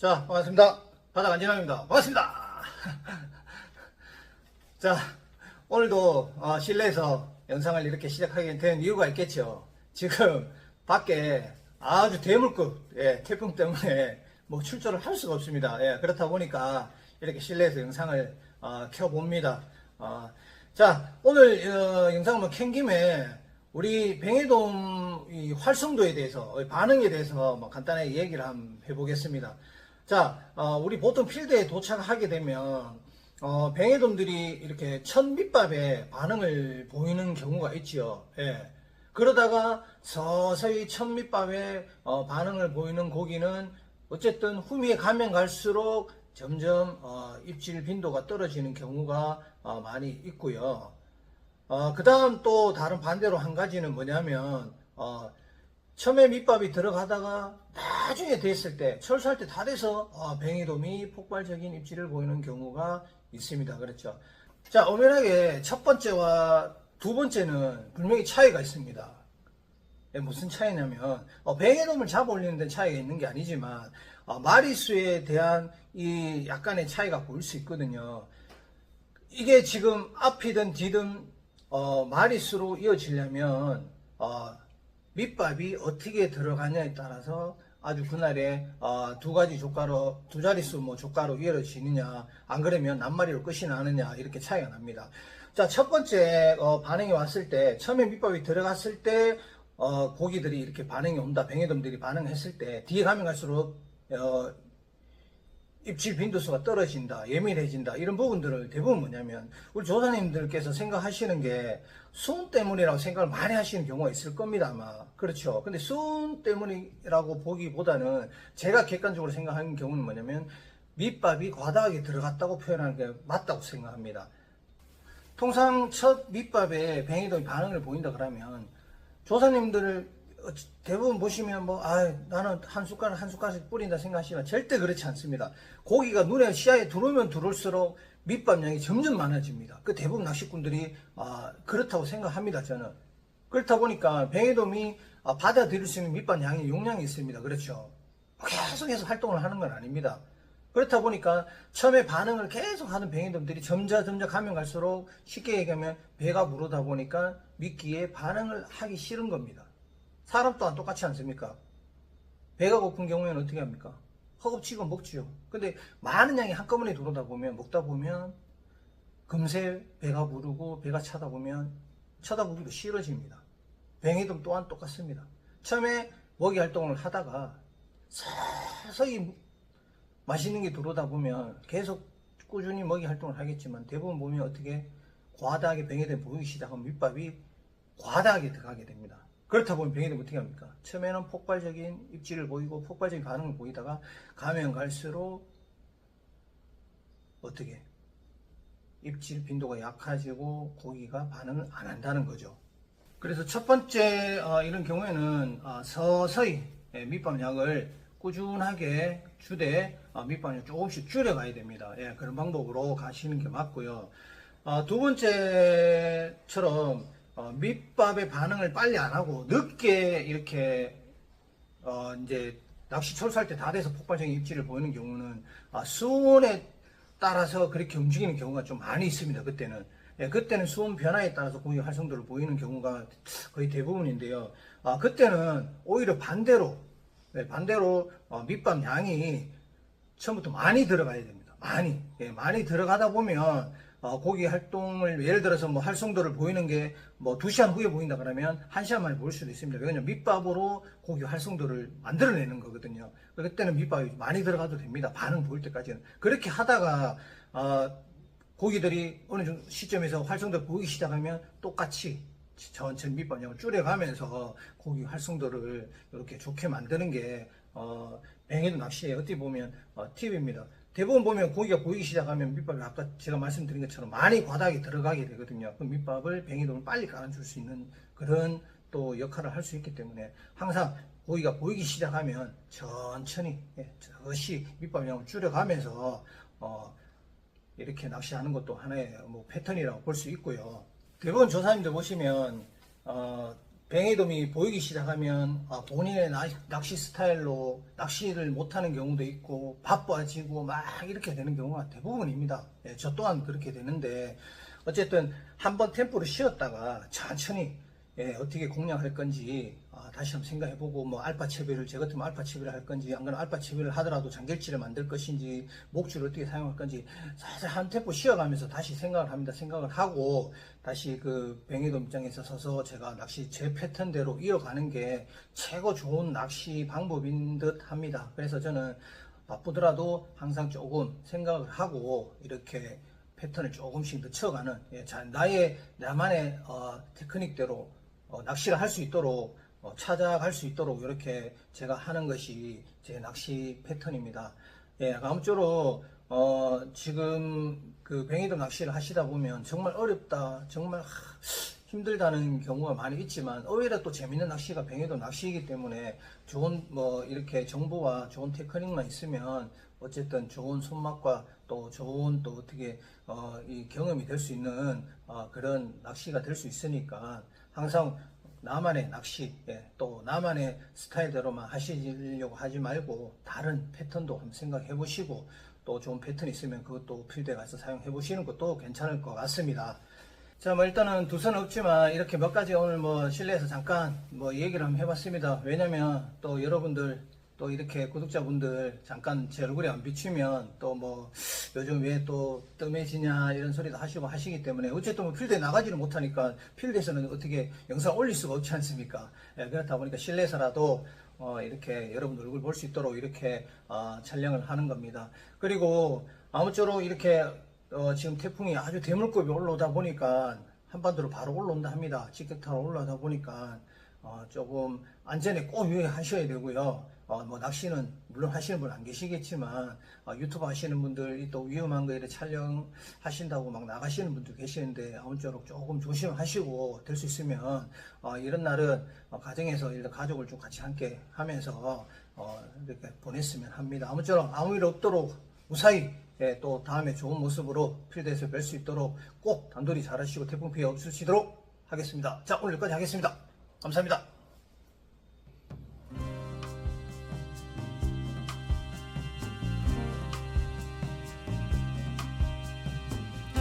자, 반갑습니다. 바닥 안진환입니다. 반갑습니다. 자, 오늘도 실내에서 영상을 이렇게 시작하게 된 이유가 있겠죠. 지금 밖에 아주 대물급 태풍 때문에 뭐 출조를 할 수가 없습니다. 그렇다 보니까 이렇게 실내에서 영상을 켜봅니다. 자, 오늘 영상을 뭐 켠 김에 우리 뱅에돔 이 활성도에 대해서 반응에 대해서 뭐 간단하게 얘기를 한번 해보겠습니다. 자, 우리 보통 필드에 도착하게 되면 뱅에돔들이 이렇게 첫 밑밥에 반응을 보이는 경우가 있지요. 그러다가 서서히 첫 밑밥에 반응을 보이는 고기는 어쨌든 후미에 가면 갈수록 점점 입질 빈도가 떨어지는 경우가 많이 있고요. 그 다음 또 다른 반대로 한 가지는 뭐냐면 처음에 밑밥이 들어가다가 나중에 됐을 때 철수할 때 다 돼서 뱅에돔이 폭발적인 입질을 보이는 경우가 있습니다. 그렇죠. 자, 엄연하게 첫 번째와 두 번째는 분명히 차이가 있습니다. 무슨 차이냐면 뱅에돔을 잡아 올리는 데 차이가 있는 게 아니지만 마리수에 대한 이 약간의 차이가 보일 수 있거든요. 이게 지금 앞이든 뒤든 마리수로 이어지려면 밑밥이 어떻게 들어가냐에 따라서 아주 그날에 두 가지 조가로, 두 자릿수 뭐 조가로 이어지느냐, 안 그러면 낱마리로 끝이 나느냐, 이렇게 차이가 납니다. 자, 첫 번째 반응이 왔을 때, 처음에 밑밥이 들어갔을 때 고기들이 이렇게 반응이 온다, 뱅에돔들이 반응했을 때 뒤에 가면 갈수록 입질 빈도수가 떨어진다, 예민해진다, 이런 부분들을 대부분 뭐냐면 우리 조사님들께서 생각하시는 게 수온 때문이라고 생각을 많이 하시는 경우가 있을 겁니다, 아마. 그렇죠. 근데 수온 때문이라고 보기보다는 제가 객관적으로 생각하는 경우는 뭐냐면 밑밥이 과다하게 들어갔다고 표현하는 게 맞다고 생각합니다. 통상 첫 밑밥에 뱅에돔이 반응을 보인다 그러면 조사님들 대부분 보시면 나는 한 숟가락씩 뿌린다 생각하시면 절대 그렇지 않습니다. 고기가 눈에 시야에 들어오면 들어올수록 밑밥량이 점점 많아집니다. 그 대부분 낚시꾼들이 그렇다고 생각합니다. 저는. 그렇다 보니까 뱅에돔이 받아들일 수 있는 밑밥량의 용량이 있습니다. 그렇죠. 계속해서 활동을 하는 건 아닙니다. 그렇다 보니까 처음에 반응을 계속 하는 뱅에돔들이 점점 가면 갈수록 쉽게 얘기하면 배가 부르다 보니까 미끼에 반응을 하기 싫은 겁니다. 사람 또한 똑같지 않습니까? 배가 고픈 경우에는 어떻게 합니까? 허겁지겁 먹지요. 근데 많은 양이 한꺼번에 들어오다 보면, 먹다 보면 금세 배가 부르고 배가 차다 보면 쳐다보기도 싫어집니다. 뱅에돔 또한 똑같습니다. 처음에 먹이 활동을 하다가 서서히 맛있는 게 들어오다 보면 계속 꾸준히 먹이 활동을 하겠지만 대부분 보면 어떻게 과다하게 뱅에돔이 보이기 시작하면 밑밥이 과다하게 들어가게 됩니다. 그렇다 보면 뱅에돔이 어떻게 합니까? 처음에는 폭발적인 입질을 보이고 폭발적인 반응을 보이다가 가면 갈수록 어떻게 입질 빈도가 약해지고 고기가 반응을 안 한다는 거죠. 그래서 첫 번째 이런 경우에는 서서히 밑밥 양을 꾸준하게 주되 밑밥을 조금씩 줄여가야 됩니다. 그런 방법으로 가시는 게 맞고요. 두 번째처럼 밑밥의 반응을 빨리 안 하고 늦게 이렇게 이제 낚시 철수할 때 다 돼서 폭발적인 입질을 보이는 경우는 수온에 따라서 그렇게 움직이는 경우가 좀 많이 있습니다. 그때는 수온 변화에 따라서 고기 활성도를 보이는 경우가 거의 대부분인데요. 그때는 오히려 반대로 밑밥 양이 처음부터 많이 들어가야 됩니다. 많이 들어가다 보면 고기 활동을 예를 들어서 뭐 활성도를 보이는 게 뭐 2시간 후에 보인다 그러면 1시간 만에 보일 수도 있습니다. 왜냐면 밑밥으로 고기 활성도를 만들어내는 거거든요. 그때는 밑밥이 많이 들어가도 됩니다. 반응 보일 때까지는. 그렇게 하다가 고기들이 어느 정도 시점에서 활성도를 보이기 시작하면 똑같이 천천히 밑밥량을 줄여가면서 고기 활성도를 이렇게 좋게 만드는 게 뱅에돔 낚시에 어떻게 보면 팁입니다. 대부분 보면 고기가 보이기 시작하면 밑밥이 아까 제가 말씀드린 것처럼 많이 과다하게 들어가게 되거든요. 그 밑밥을 뱅에돔을 빨리 깔아줄 수 있는 그런 또 역할을 할 수 있기 때문에 항상 고기가 보이기 시작하면 천천히 저시 밑밥량을 줄여가면서 이렇게 낚시하는 것도 하나의 뭐 패턴이라고 볼 수 있고요. 대부분 조사님들 보시면 뱅에돔이 보이기 시작하면 본인의 낚시 스타일로 낚시를 못하는 경우도 있고 바빠지고 막 이렇게 되는 경우가 대부분입니다. 예, 저 또한 그렇게 되는데 어쨌든 한번 템포를 쉬었다가 천천히 어떻게 공략할 건지 다시 한번 생각해보고 뭐 알파 채비를 제 같으면 알파 채비를 할 건지 안 그러면 알파 채비를 하더라도 장ገል지를 만들 것인지 목줄을 어떻게 사용할 건지 살살 한 템포 쉬어가면서 다시 생각을 합니다. 생각을 하고 다시 그 뱅에돔 입장에서 서서 제가 낚시 제 패턴대로 이어가는 게 최고 좋은 낚시 방법인 듯 합니다. 그래서 저는 바쁘더라도 항상 조금 생각을 하고 이렇게 패턴을 조금씩 늦춰가는 나만의 테크닉대로 낚시를 할 수 있도록 찾아갈 수 있도록 이렇게 제가 하는 것이 제 낚시 패턴입니다. 예, 아무쪼록 지금 그 뱅에돔 낚시를 하시다 보면 정말 어렵다, 정말 힘들다는 경우가 많이 있지만 오히려 또 재밌는 낚시가 뱅에돔 낚시이기 때문에 좋은 뭐 이렇게 정보와 좋은 테크닉만 있으면 어쨌든 좋은 손맛과 또 좋은 또 어떻게 이 경험이 될 수 있는 그런 낚시가 될 수 있으니까 항상 나만의 낚시, 또 나만의 스타일대로만 하시려고 하지 말고 다른 패턴도 한번 생각해 보시고 또 좋은 패턴 있으면 그것도 필드에 가서 사용해 보시는 것도 괜찮을 것 같습니다. 자, 뭐 일단은 두 손은 없지만 이렇게 몇 가지 오늘 뭐 실내에서 잠깐 뭐 얘기를 한번 해봤습니다. 왜냐면 또 여러분들 또 이렇게 구독자분들 잠깐 제 얼굴에 안 비추면 또 뭐 요즘 왜 또 뜸해지냐 이런 소리도 하시고 하시기 때문에 어쨌든 뭐 필드에 나가지를 못하니까 필드에서는 어떻게 영상 올릴 수가 없지 않습니까? 그렇다 보니까 실내에서라도 이렇게 여러분들 얼굴 볼 수 있도록 이렇게 촬영을 하는 겁니다. 그리고 아무쪼록 이렇게 지금 태풍이 아주 대물급이 올라오다 보니까 한반도로 바로 올라온다 합니다. 직격타로 올라오다 보니까 조금 안전에 꼭 유의하셔야 되고요. 뭐 낚시는 물론 하시는 분 안 계시겠지만 유튜브 하시는 분들 또 위험한 거 이렇게 촬영하신다고 막 나가시는 분들 계시는데 아무쪼록 조금 조심하시고 될 수 있으면 이런 날은 가정에서 일단 가족을 좀 같이 함께 하면서 이렇게 보냈으면 합니다. 아무쪼록 아무 일 없도록 무사히 또 다음에 좋은 모습으로 필드에서 뵐 수 있도록 꼭 단돌이 잘하시고 태풍 피해 없으시도록 하겠습니다. 자, 오늘 여기까지 하겠습니다. 감사합니다.